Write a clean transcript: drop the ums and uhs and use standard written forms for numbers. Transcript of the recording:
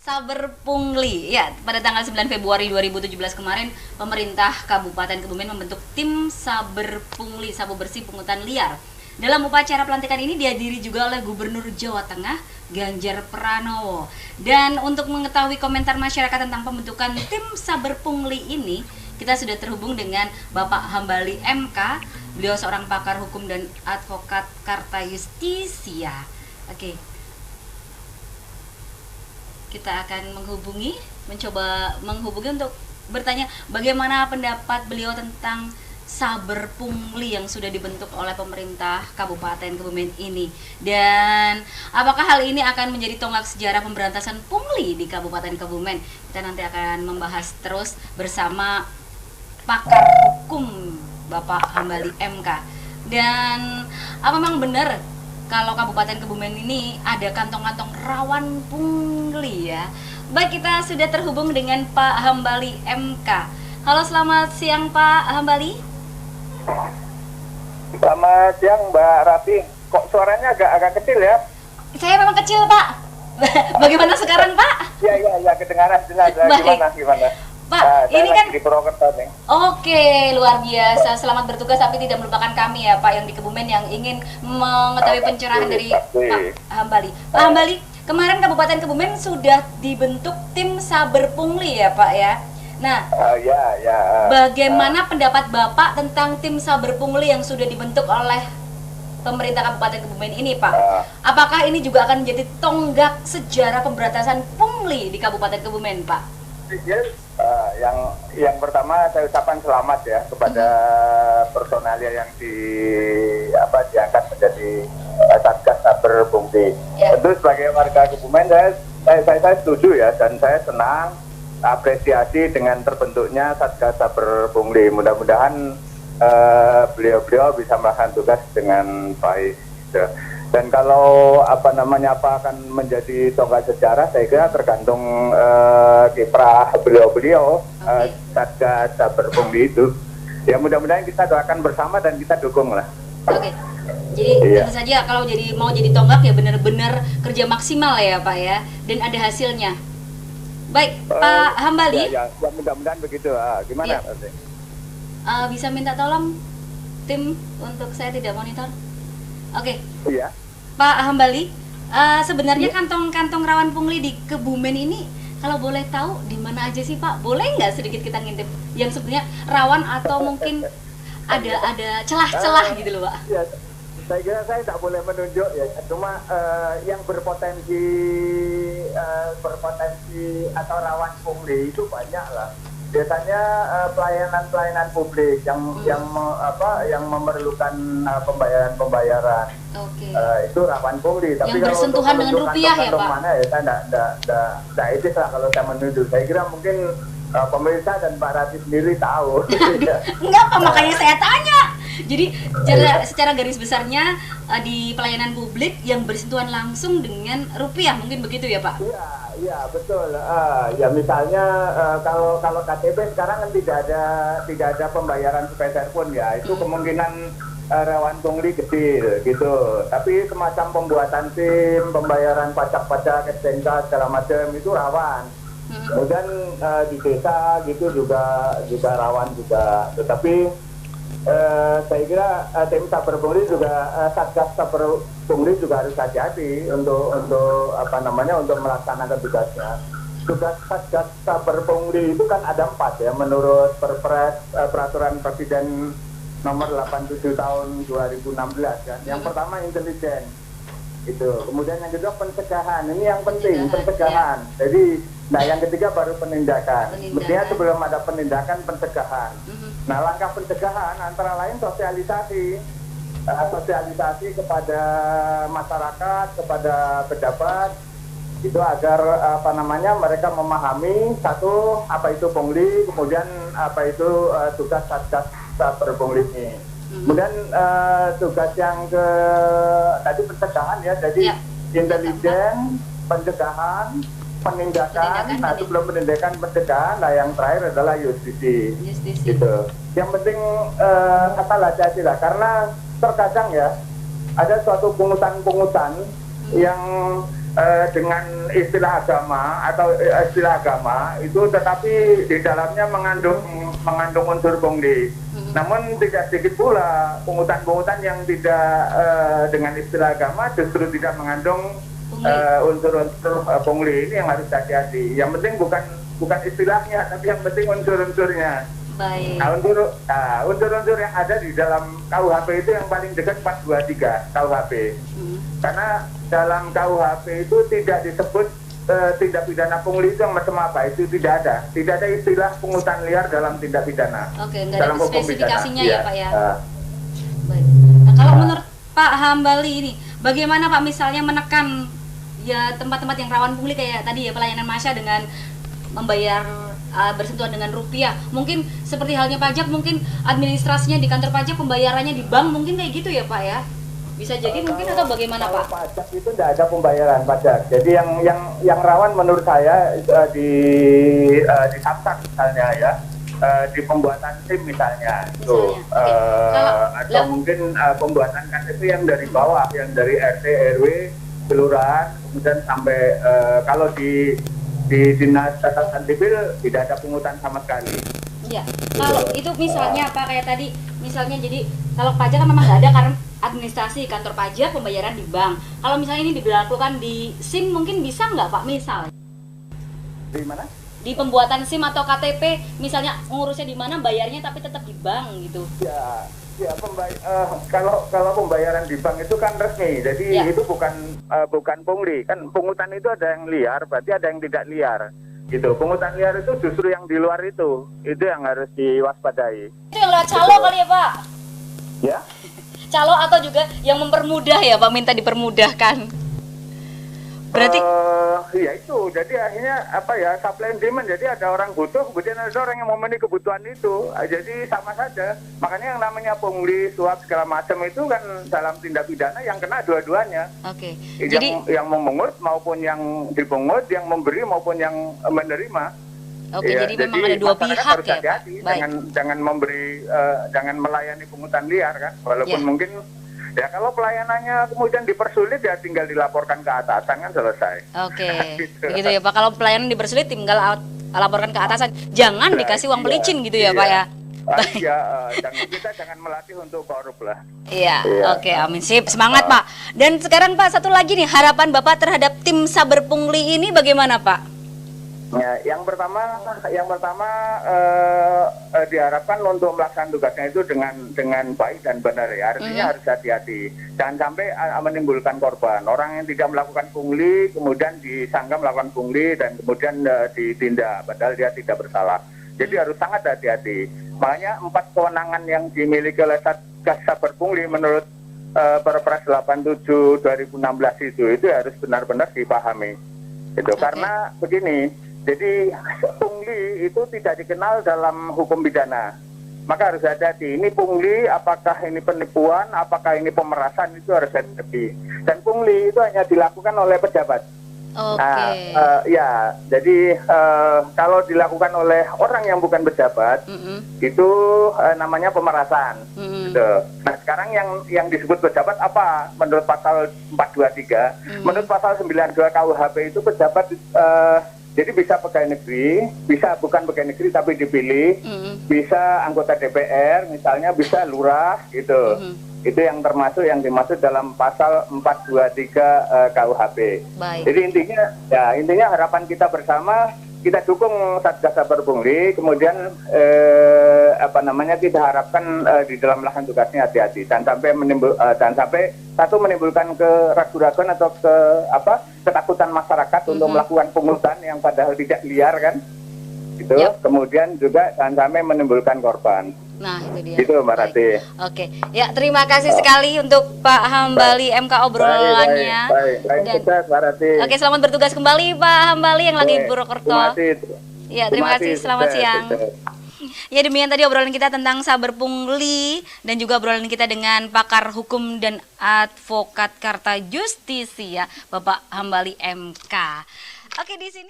Saber Pungli. Ya, pada tanggal 9 Februari 2017 kemarin, pemerintah Kabupaten Kebumen membentuk tim Saber Pungli, sabu bersih pungutan liar. Dalam upacara pelantikan ini dihadiri juga oleh Gubernur Jawa Tengah, Ganjar Pranowo. Dan untuk mengetahui komentar masyarakat tentang pembentukan tim Saber Pungli ini, kita sudah terhubung dengan Bapak Hambali MK. Beliau seorang pakar hukum dan advokat Karta Justisia. Oke. Kita akan mencoba menghubungi untuk bertanya bagaimana pendapat beliau tentang Saber Pungli yang sudah dibentuk oleh pemerintah Kabupaten Kebumen ini, dan apakah hal ini akan menjadi tonggak sejarah pemberantasan pungli di Kabupaten Kebumen. Kita nanti akan membahas terus bersama pakar hukum Bapak Hambali MK. Dan apa memang benar kalau Kabupaten Kebumen ini ada kantong-kantong rawan pungli ya? Baik, kita sudah terhubung dengan Pak Hambali MK. Halo, selamat siang Pak Hambali. Selamat siang Mbak Rati. Kok suaranya agak kecil ya? Saya memang kecil Pak. Bagaimana sekarang Pak? Iya, kedengaran jelas. Gimana? Pak, ini kan di Purwokerto nih. Oke, luar biasa. Selamat bertugas, tapi tidak melupakan kami ya Pak yang di Kebumen yang ingin mengetahui pencerahan dari Pak Hambali. Pak Hambali, kemarin Kabupaten Kebumen sudah dibentuk tim Saber Pungli ya Pak ya. Nah, bagaimana pendapat Bapak tentang tim Saber Pungli yang sudah dibentuk oleh pemerintah Kabupaten Kebumen ini Pak? Apakah ini juga akan menjadi tonggak sejarah pemberantasan pungli di Kabupaten Kebumen Pak? Yang pertama saya ucapkan selamat ya kepada personalia yang diangkat menjadi Satgas Saber Pungli. Tentu sebagai warga Kebumen saya setuju ya, dan saya senang apresiasi dengan terbentuknya Satgas Saber Pungli. Mudah-mudahan beliau-beliau bisa melakukan tugas dengan baik. Dan kalau apa akan menjadi tonggak sejarah, saya kira tergantung kiprah beliau-beliau Satgas Saber Pungli itu. Ya mudah-mudahan kita doakan bersama dan kita dukung lah. Oke. Jadi tentu saja kalau mau jadi tonggak ya benar-benar kerja maksimal ya Pak ya, dan ada hasilnya. Baik, Pak Hambali. Ya, mudah-mudahan begitu. Gimana? Bisa minta tolong tim untuk saya tidak monitor. Oke. Iya. Pak Hambali, sebenarnya kantong-kantong rawan pungli di Kebumen ini kalau boleh tahu di mana aja sih Pak? Boleh nggak sedikit kita ngintip yang sebenarnya rawan atau mungkin ada celah-celah gitu loh Pak? Ya, saya kira saya tak boleh menunjuk ya, cuma yang berpotensi atau rawan pungli itu banyak lah. Biasanya pelayanan publik yang memerlukan pembayaran. Itu rawan pungli. Tapi yang bersentuhan dengan rupiah ya Pak? Mana ya, saya tidak etis lah kalau saya menuduh. Saya kira mungkin pemerintah dan Pak Rati sendiri tahu. Enggak Pak, makanya saya tanya. Jadi secara garis besarnya di pelayanan publik yang bersentuhan langsung dengan rupiah, mungkin begitu ya Pak? Iya betul. Ya misalnya kalau KTP sekarang kan tidak ada pembayaran sepeser pun ya. Itu kemungkinan rawan pungli kecil gitu. Tapi semacam pembuatan SIM, pembayaran pajak-pajak, STNK segala macam itu rawan. Kemudian di desa gitu juga rawan juga. Tetapi saya kira tim Saber Pungli juga Satgas Saber Pungli juga harus hati-hati untuk untuk melaksanakan tugasnya. Tugas Satgas Saber Pungli itu kan ada 4 ya menurut Perpres Peraturan Presiden nomor 87 tahun 2016 kan. Yang pertama intelijen. Itu. Kemudian yang kedua pencegahan. Ini yang penting, pencegahan. Ya. Jadi yang ketiga baru penindakan. Mestinya sebelum ada penindakan, pencegahan. Nah, langkah pencegahan antara lain sosialisasi kepada masyarakat, kepada pejabat itu agar mereka memahami satu apa itu pungli, kemudian apa itu tugas Satgas Saber Pungli ini. Kemudian tugas yang tadi pencegahan ya, jadi intelijen, pencegahan, penindakan. Nah, sebelum penindakan pencegahan, yang terakhir adalah justisi. Gitu. Yang penting asal hati-hati lah, karena terkadang ya ada suatu pungutan yang dengan istilah agama atau istilah agama itu, tetapi di dalamnya mengandung unsur pungli. Namun tidak sedikit pula pungutan-pungutan yang tidak dengan istilah agama justru tidak mengandung unsur-unsur pungli. Ini yang harus hati-hati. Yang penting bukan istilahnya, tapi yang penting unsur-unsurnya. Baik. Nah, unsur-unsur yang ada di dalam KUHP itu yang paling dekat 423 KUHP. Karena dalam KUHP itu tidak disebut tindak pidana pungli itu yang macam apa, itu tidak ada. Tidak ada istilah pungutan liar dalam tindak pidana. Oke, nggak ada spesifikasinya ya Pak ya. Baik. Nah, kalau menurut Pak Hambali ini, bagaimana Pak misalnya menekan ya tempat-tempat yang rawan pungli kayak tadi ya pelayanan masyarakat dengan membayar bersentuhan dengan rupiah, mungkin seperti halnya pajak, mungkin administrasinya di kantor pajak, pembayarannya di bank, mungkin kayak gitu ya Pak ya, bisa jadi mungkin atau bagaimana Pak? Pajak itu tidak ada pembayaran pajak, jadi yang rawan menurut saya di Samsat misalnya ya, di pembuatan SIM misalnya, itu atau mungkin pembuatan KTP yang dari bawah, yang dari RT RW kelurahan, kemudian sampai kalau di dinas catatan sipil tidak ada pungutan sama sekali. Iya. Kalau itu misalnya Pak kayak tadi, misalnya jadi kalau pajak kan memang nggak ada karena administrasi kantor pajak, pembayaran di bank. Kalau misalnya ini diberlakukan di SIM mungkin bisa nggak Pak misal? Di mana? Di pembuatan SIM atau KTP, misalnya ngurusnya di mana, bayarnya tapi tetap di bank gitu. Ya kalau pembayaran di bank itu kan resmi, jadi itu bukan pungli. Kan pungutan itu ada yang liar, berarti ada yang tidak liar. Gitu. Pungutan liar itu justru yang di luar itu yang harus diwaspadai. Itu yang lewat calo kali ya Pak? Ya. Calo atau juga yang mempermudah ya Pak, minta dipermudahkan. Berarti ya itu, jadi akhirnya supply and demand, jadi ada orang butuh, kemudian ada orang yang memenuhi kebutuhan itu, jadi sama saja. Makanya yang namanya pungli, suap segala macam itu kan dalam tindak pidana yang kena dua-duanya. Oke. Jadi yang memungut maupun yang dipungut, yang memberi maupun yang menerima. Oke, ya, jadi memang ada dua pihak harus ya Pak. Jangan memberi, jangan melayani pungutan liar kan, walaupun mungkin. Ya kalau pelayanannya kemudian dipersulit ya tinggal dilaporkan ke atasan kan selesai. Oke, gitu ya Pak. Kalau pelayanan dipersulit tinggal laporkan ke atasan. Jangan dikasih uang pelicin gitu ya Pak ya. Kita jangan melatih untuk korup lah. Iya, oke, amin, sip, semangat Pak. Dan sekarang Pak, satu lagi nih, harapan Bapak terhadap tim Saber Pungli ini bagaimana Pak? Ya, yang pertama diharapkan untuk melaksanakan tugasnya itu dengan baik dan benar ya. Artinya harus hati-hati. Jangan sampai menimbulkan korban. Orang yang tidak melakukan pungli kemudian disangka melakukan pungli dan kemudian ditindak padahal dia tidak bersalah. Jadi harus sangat hati-hati. Makanya 4 kewenangan yang dimiliki oleh Satgas Saber Pungli menurut Perpres 87 2016 itu harus benar-benar dipahami. Itu karena begini. Jadi pungli itu tidak dikenal dalam hukum pidana, maka harus hati-hati. Ini pungli, apakah ini penipuan, apakah ini pemerasan, itu harus hati-hati. Dan pungli itu hanya dilakukan oleh pejabat. Jadi kalau dilakukan oleh orang yang bukan pejabat, itu namanya pemerasan. Gitu. Nah sekarang yang disebut pejabat apa? Menurut pasal 423, menurut pasal 92 KUHP itu pejabat jadi bisa pegawai negeri, bisa bukan pegawai negeri tapi dipilih, bisa anggota DPR, misalnya bisa lurah gitu. Itu yang dimaksud dalam pasal 423 KUHP. Baik. Jadi intinya harapan kita bersama, kita dukung Satgas Saber Pungli, kemudian kita harapkan di dalam melaksanakan tugasnya hati-hati dan sampai menimbulkan keraguan atau ketakutan masyarakat untuk melakukan pungutan yang padahal tidak liar kan, gitu. Kemudian juga jangan sampai menimbulkan korban. Nah itu dia. Itu Mbak Rati. Oke, ya terima kasih sekali untuk Pak Hambali MK obrolannya. Baik, Mbak Rati. Oke, selamat bertugas kembali Pak Hambali yang lagi di Purwokerto. Ya terima kasih, selamat siang. Ya demikian tadi obrolan kita tentang Saber Pungli dan juga obrolan kita dengan pakar hukum dan advokat Karta Justisia Bapak Hambali MK. Oke di sini.